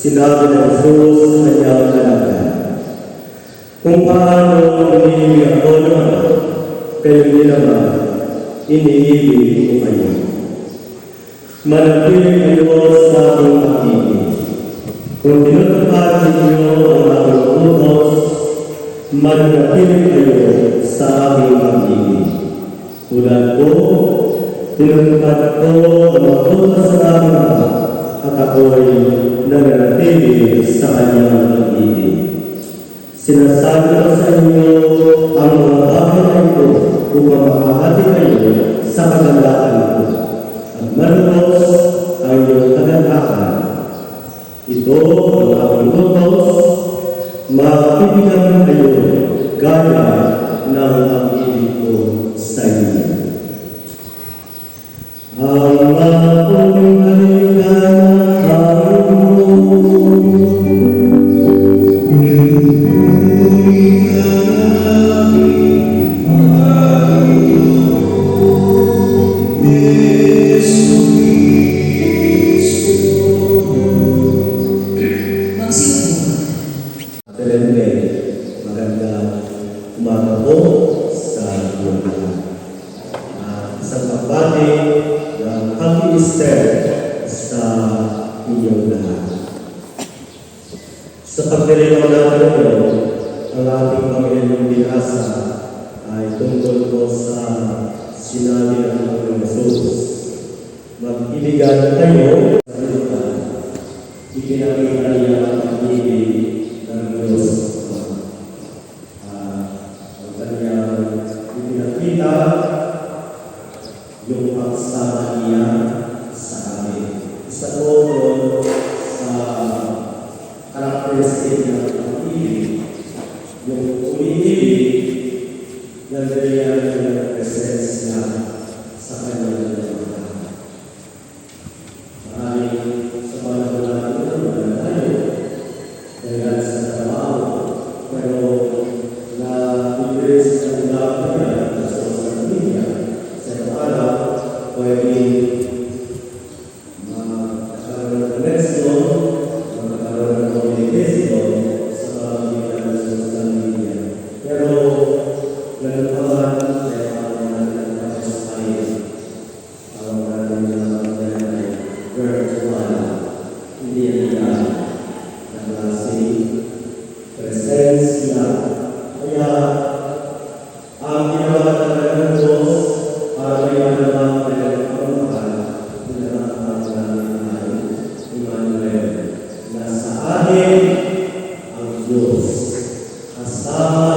Sinabi ng Jesus sa kanyang anak, kung paano iniibig ako naman, kayo din naman, iniibig ko kayo. Manatili kayo sa aking pag-ibig. Kung tinutupad ninyo ang aking utos, manatili kayo sa aking pag-ibig. Tulad ko, tinutupad ko ang utos sa aking Ama, at ako'y nananatili sa kanyang pag-ibig. Sinasabi ko sa inyo ang mga bagay na ito upang makahati kayo sa kagandahan ko at malubos ang inyong kagandahan. Ito ang aking utos, mapibigyan kayo gaya ng pag-ibig ko sa inyo. Ang mapuning Magsimula Sa pagdiriwang natin ito, ang ating Panginoong binasa ay tungkol po sa sinabi ng Panginoong Jesus. Mag-ibigan kayo sa lupa, ipinakita niya ang pag-ibig ng Diyos. Ang kanyang ipinakita yung pagsama niya sa amin. Isa po sa karakteristik ng pag-ibig, yung umiibig na ganyan ng presence niya sa kanyang lupa. Maraming sa panahon natin na tayo dahil sa trabaho, pero na-interest sa ulang niya sa social media, sa araw, pwedeng magkakaroon ng connection, magkakaroon ng communication sa pamamagitan ng social media. Pero ganun pa man, kaya ako natin tapos tayo ang natin na virtual, hindi yan na klaseng presence niya. Kaya ang ginawa talaga ng Diyos para may malamang kanyang pamamahal, pinatatapan namin tayo, Emmanuel, na sa atin ang Diyos, kasama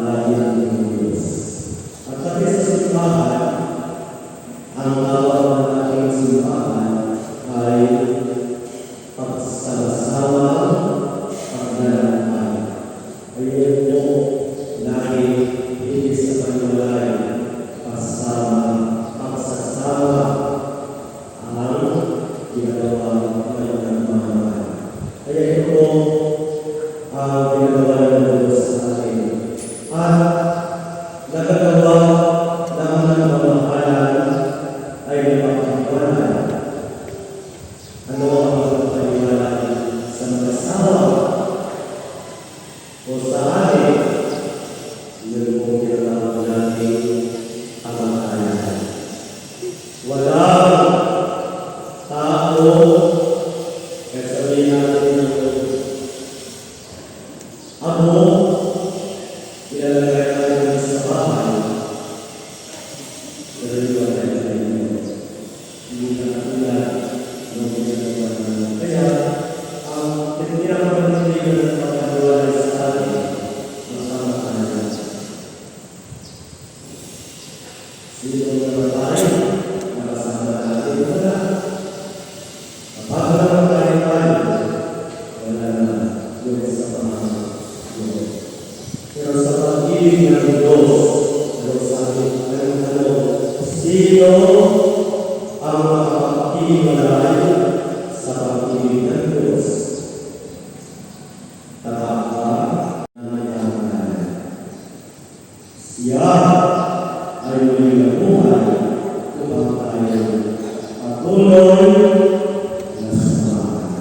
natin ang Diyos. At pati sa simbahan, ang tawag ng ating simbahan ay pagsama-sama, pagdalaman. Ayun po, lagi hindi sa paniwalay, pagsasama ang ginagawang kanyang pamamahan. Kaya ito po ang ginagawa ng Diyos sa atin. At nagagawa ng pamamahalan ay napakaliwanag. Ano ang pagpapaliwanag sa mga asawa o sa atin? Yun po ginagawa natin kamatayan. Walang tao, kaya sabihin natin amo, ilalagay natin sa bahay, pero iwan tayo hindi na katulad ng ginagawa natin. Kaya, ang pinakapanitigan ng pagkakawalay sa atin, masama tayo. Sino naman tayo? Nakasama natin wala. Kapag naman tayo, wala na yun sa pamamagitan. Pero sa pag-ibig ng Diyos, sino ang makapaghiwalay sa pag-ibig ng Diyos? Tatapa na mayaman. Siya ay muli nabuhay upang tayo patuloy na samahan.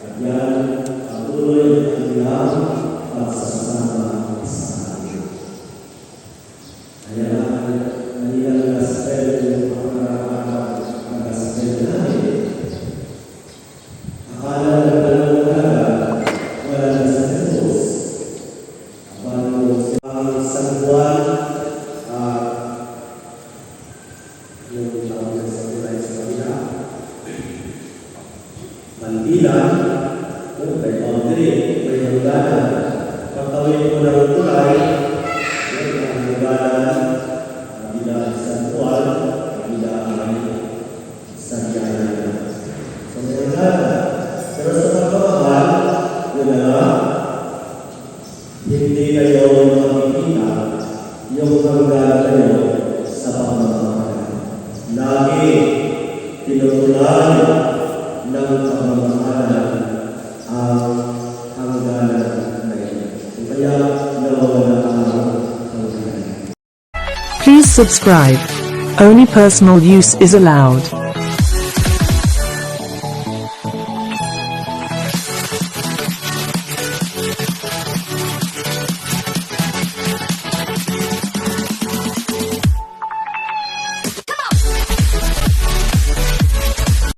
At yan, patuloy ang iyang pagsasama sa atin. Kaya ang gospel yung ang gospel natin. Akala ng dalawang wala na sa Jesus. Ang San Juan, yung tawag sa kulay sa kanila, Mandilan, may boundary, may hangganan. Pagtawid mo ng kulay, ang hangganan, bila San Juan, bila ay Santiago. So, may hangganan. Pero sa pagpapahal, yun na, hindi kayo makikita yung hangganan kayo sa pamamahala. Lagi tinutulan ng pamamahala ang hangganan kayo. Kaya nawawala ang hangganan. Please subscribe. Only personal use is allowed.